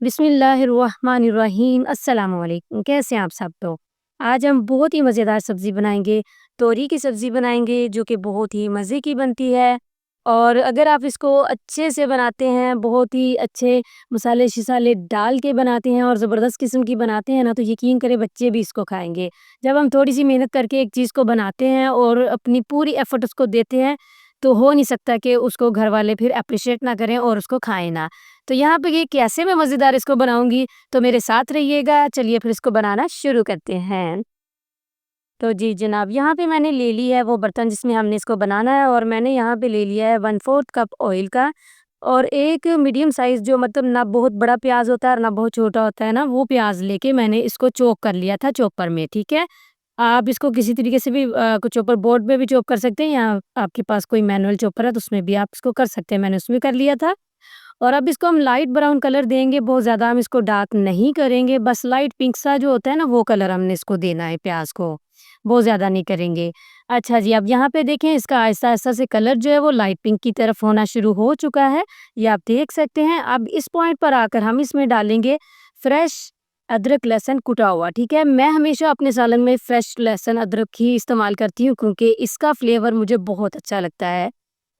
बिस्मिल्लाहिर्रहमानिर्रहीम अस्सलाम वालेकुम। कैसे हैं आप सब? तो आज हम बहुत ही मज़ेदार सब्ज़ी बनाएंगे। तोरी की सब्ज़ी बनाएंगे जो कि बहुत ही मज़े की बनती है। और अगर आप इसको अच्छे से बनाते हैं, बहुत ही अच्छे मसाले शसाले डाल के बनाते हैं और ज़बरदस्त किस्म की बनाते हैं ना, तो यकीन करें बच्चे भी इसको खाएंगे। जब हम थोड़ी सी मेहनत करके एक चीज़ को बनाते हैं और अपनी पूरी एफर्ट उसको देते हैं, तो हो नहीं सकता कि उसको घर वाले फिर अप्रिशिएट ना करें और उसको खाएं ना। तो यहाँ पे ये कैसे मैं मज़ेदार इसको बनाऊँगी, तो मेरे साथ रहिएगा। चलिए फिर इसको बनाना शुरू करते हैं। तो जी जनाब, यहाँ पे मैंने ले ली है वो बर्तन जिसमें हमने इसको बनाना है, और मैंने यहाँ पे ले लिया है 1/4 कप ऑयल का, और एक मीडियम साइज़ जो मतलब ना बहुत बड़ा प्याज़ होता है और ना बहुत छोटा होता है ना, वो प्याज़ लेके मैंने इसको चॉप कर लिया था चॉपर में, ठीक है? आप इसको किसी तरीके से भी चॉपर बोर्ड में भी चॉप कर सकते हैं, या आपके पास कोई मैनुअल चॉपर है तो उसमें भी आप इसको कर सकते हैं। मैंने उसमें कर लिया था। और अब इसको हम लाइट ब्राउन कलर देंगे, बहुत ज़्यादा हम इसको डार्क नहीं करेंगे, बस लाइट पिंक सा जो होता है ना, वो कलर हमने इसको देना है प्याज़ को, बहुत ज़्यादा नहीं करेंगे। अच्छा जी, अब यहाँ पे देखें इसका आहिस्ता-आहिस्ता से कलर जो है वो लाइट पिंक की तरफ होना शुरू हो चुका है, ये आप देख सकते हैं। अब इस पॉइंट पर आकर हम इसमें डालेंगे फ्रेश अदरक लहसुन कुटा हुआ, ठीक है? मैं हमेशा अपने सालन में फ्रेश लहसुन अदरक ही इस्तेमाल करती हूँ, क्योंकि इसका फ्लेवर मुझे बहुत अच्छा लगता है।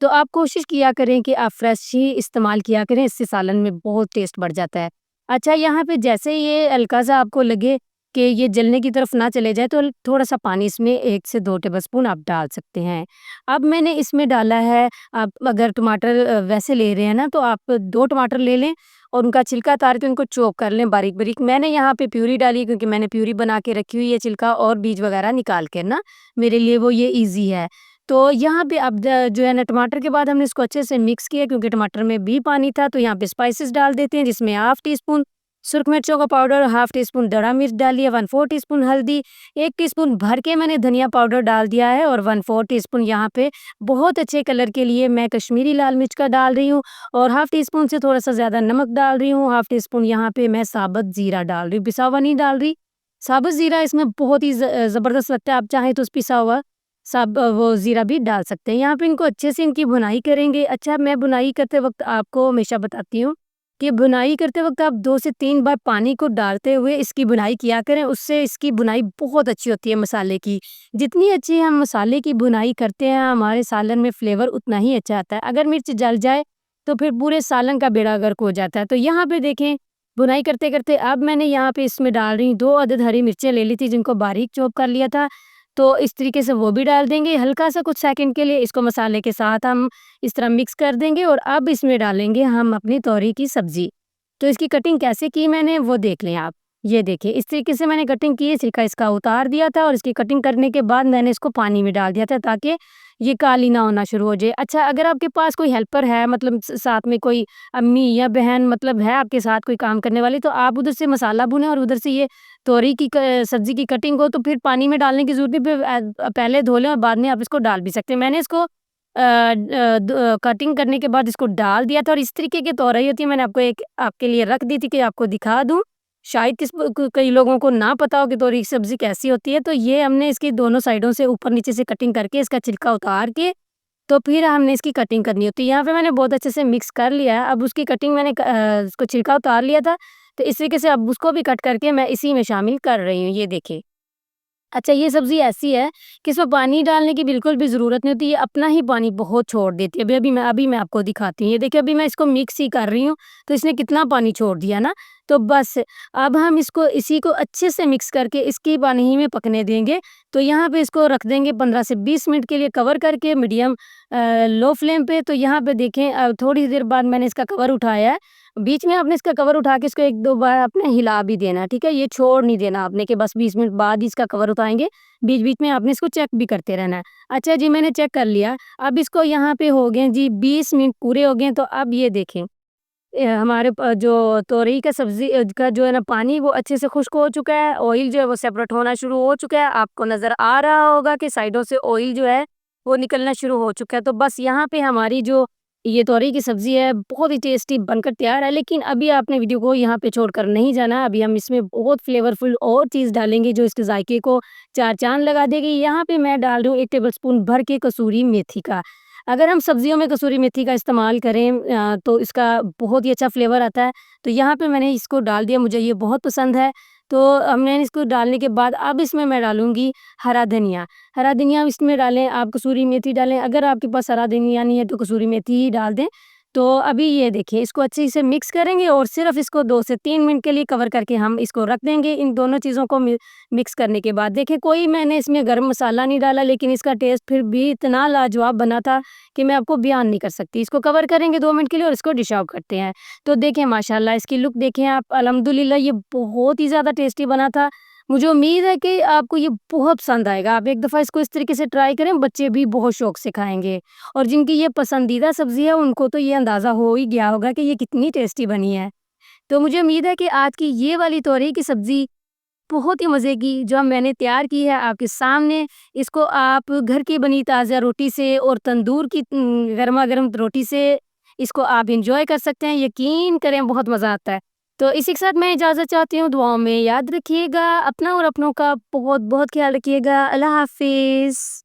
तो आप कोशिश किया करें कि आप फ्रेश ही इस्तेमाल किया करें, इससे सालन में बहुत टेस्ट बढ़ जाता है। अच्छा, यहाँ पे जैसे ये हल्का-सा आपको लगे कि ये जलने की तरफ ना चले जाए, तो थोड़ा-सा पानी इसमें 1 से 2 टेबलस्पून आप डाल सकते हैं। अब मैंने इसमें डाला है, आप अगर टमाटर वैसे ले रहे हैं ना, तो आप 2 टमाटर ले लें और उनका छिलका उतार के उनको चॉप कर लें बारीक-बारीक। मैंने यहाँ पे प्यूरी डाली है, क्योंकि मैंने प्यूरी बना के रखी हुई है, छिलका और बीज वगैरह निकाल के ना, मेरे लिए वो ये ईज़ी है। तो यहाँ पे अब जो है ना, टमाटर के बाद हमने इसको अच्छे से मिक्स किया, क्योंकि टमाटर में भी पानी था। तो यहाँ पे स्पाइसेस डाल देते हैं, जिसमें हाफ टी स्पून सुरख मिर्चों का पाउडर, हाफ टी स्पून दड़ा मिर्च डाली है, 1/4 टीस्पून हल्दी, 1 टीस्पून भर के मैंने धनिया पाउडर डाल दिया है, और 1/4 टीस्पून यहाँ पे बहुत अच्छे कलर के लिए मैं कश्मीरी लाल मिर्च का डाल रही हूँ, और हाफ टी स्पून से थोड़ा सा ज़्यादा नमक डाल रही हूँ। हाफ टी स्पून यहाँ पे मैं साबुत ज़ीरा डाल रही हूँ, पिसा हुआ नहीं डाल रही। साबुत ज़ीरा इसमें बहुत ही ज़बरदस्त लगता है, आप चाहें तो पिसा हुआ वो ज़ीरा भी डाल सकते हैं। यहाँ पे इनको अच्छे से इनकी भुनाई करेंगे। अच्छा, मैं भुनाई करते वक़्त आपको हमेशा बताती हूँ कि भुनाई करते वक़्त आप 2 से 3 बार पानी को डालते हुए इसकी भुनाई किया करें, उससे इसकी भुनाई बहुत अच्छी होती है मसाले की। जितनी अच्छी हम मसाले की भुनाई करते हैं, हमारे सालन में फ्लेवर उतना ही अच्छा आता है। अगर मिर्च जल जाए, तो फिर पूरे सालन का बेड़ा गर्क हो जाता है। तो यहाँ पे देखें, भुनाई करते-करते अब मैंने यहाँ पे इसमें डाल रही हूँ 2 अदद हरी मिर्चें ले ली थी, जिनको बारीक चॉप कर लिया था। तो इस तरीके से वो भी डाल देंगे। हल्का-सा कुछ सेकंड के लिए इसको मसाले के साथ हम इस तरह मिक्स कर देंगे, और अब इसमें डालेंगे हम अपनी तोरी की सब्ज़ी। तो इसकी कटिंग कैसे की मैंने, वो देख लें आप। ये देखिए, इस तरीके से मैंने कटिंग की है, छिलका इसका उतार दिया था, और इसकी कटिंग करने के बाद मैंने इसको पानी में डाल दिया था, ताकि ये काली ना होना शुरू हो जाए। अच्छा, अगर आपके पास कोई हेल्पर है, मतलब साथ में कोई अम्मी या बहन मतलब है आपके साथ कोई काम करने वाली, तो आप उधर से मसाला भूनें और उधर से ये तोरी की सब्ज़ी की कटिंग हो, तो फिर पानी में डालने की ज़रूरत नहीं, फिर पहले धो लें और बाद में आप इसको डाल भी सकते हैं। मैंने इसको कटिंग करने के बाद इसको डाल दिया था, और इस तरीके की तोरई होती है, मैंने आपको एक आपके लिए रख दी थी कि आपको दिखा दूँ। शायद कई लोगों को ना पता हो कि तोरी की सब्ज़ी कैसी होती है, तो ये हमने इसकी दोनों साइडों से ऊपर-नीचे से कटिंग करके इसका छिलका उतार के, तो फिर हमने इसकी कटिंग करनी होती है। यहाँ पे मैंने बहुत अच्छे से मिक्स कर लिया है। अब उसकी कटिंग मैंने उसको छिलका उतार लिया था, तो इस तरीके से अब उसको भी कट करके मैं इसी में शामिल कर रही हूँ, ये देखिए। अच्छा, ये सब्ज़ी ऐसी है कि इसमें पानी डालने की बिल्कुल भी ज़रूरत नहीं होती, ये अपना ही पानी बहुत छोड़ देती है। अभी मैं आपको दिखाती हूँ। ये देखिए, अभी मैं इसको मिक्स ही कर रही हूँ, तो इसने कितना पानी छोड़ दिया ना। तो बस अब हम इसको इसी को अच्छे से मिक्स करके इसकी पानी ही में पकने देंगे। तो यहाँ पे इसको रख देंगे 15 से 20 मिनट के लिए कवर करके, मीडियम लो फ्लेम पे। तो यहाँ पे देखें, थोड़ी देर बाद मैंने इसका कवर उठाया है। बीच में आपने इसका कवर उठा के इसको 1-2 बार आपने हिला भी देना है, ठीक है? ये छोड़ नहीं देना आपने कि बस 20 मिनट बाद ही इसका कवर उठाएँगे। बीच-बीच में आपने इसको चेक भी करते रहना है। अच्छा जी, मैंने चेक कर लिया। अब इसको यहाँ पे हो गए जी 20 मिनट पूरे हो गए हैं, तो अब ये देखें, हमारे जो तोरई का सब्ज़ी का जो है ना पानी, वो अच्छे से खुश्क हो चुका है, ऑयल जो है वो सेपरेट होना शुरू हो चुका है। आपको नज़र आ रहा होगा कि साइडों से ऑयल जो है वो निकलना शुरू हो चुका है। तो बस यहाँ पे हमारी जो ये तोरई की सब्ज़ी है बहुत ही टेस्टी बनकर तैयार है। लेकिन अभी आपने वीडियो को यहाँ पे छोड़कर नहीं जाना है, अभी हम इसमें बहुत फ्लेवरफुल और चीज़ डालेंगे जो इसके जायके को चार चाँद लगा देगी। यहाँ पे मैं डाल रही हूँ 1 टेबलस्पून भर के कसूरी मेथी का। अगर हम सब्जियों में कसूरी मेथी का इस्तेमाल करें तो इसका बहुत ही अच्छा फ्लेवर आता है। तो यहाँ पे मैंने इसको डाल दिया, मुझे ये बहुत पसंद है। तो हमने इसको डालने के बाद अब इसमें मैं डालूँगी हरा धनिया। हरा धनिया इसमें डालें, आप कसूरी मेथी डालें, अगर आपके पास हरा धनिया नहीं है तो कसूरी मेथी ही डाल दें। तो अभी ये देखिए, इसको अच्छे से मिक्स करेंगे और सिर्फ़ इसको 2 से 3 मिनट के लिए कवर करके हम इसको रख देंगे। इन दोनों चीज़ों को मिक्स करने के बाद देखिए, कोई मैंने इसमें गरम मसाला नहीं डाला, लेकिन इसका टेस्ट फिर भी इतना लाजवाब बना था कि मैं आपको बयान नहीं कर सकती। इसको कवर करेंगे 2 मिनट के लिए और इसको डिश आउट करते हैं। तो देखिए माशाल्लाह इसकी लुक देखें आप, अल्हम्दुलिल्लाह ये बहुत ही ज़्यादा टेस्टी बना था। मुझे उम्मीद है कि आपको ये बहुत पसंद आएगा। आप एक दफ़ा इसको इस तरीके से ट्राई करें, बच्चे भी बहुत शौक से खाएँगे। और जिनकी ये पसंदीदा सब्ज़ी है, उनको तो ये अंदाज़ा हो ही गया होगा कि ये कितनी टेस्टी बनी है। तो मुझे उम्मीद है कि आज की ये वाली तोरई की सब्ज़ी बहुत ही मज़े की जो मैंने तैयार की है आपके सामने, इसको आप घर की बनी ताज़ा रोटी से और तंदूर की गरमा-गरम रोटी से इसको आप एन्जॉय कर सकते हैं। यकीन करें बहुत मज़ा आता है। तो इसी के साथ मैं इजाज़त चाहती हूँ, दुआओं में याद रखिएगा अपना और अपनों का बहुत-बहुत ख़्याल रखिएगा। अल्लाह हाफ़िज़।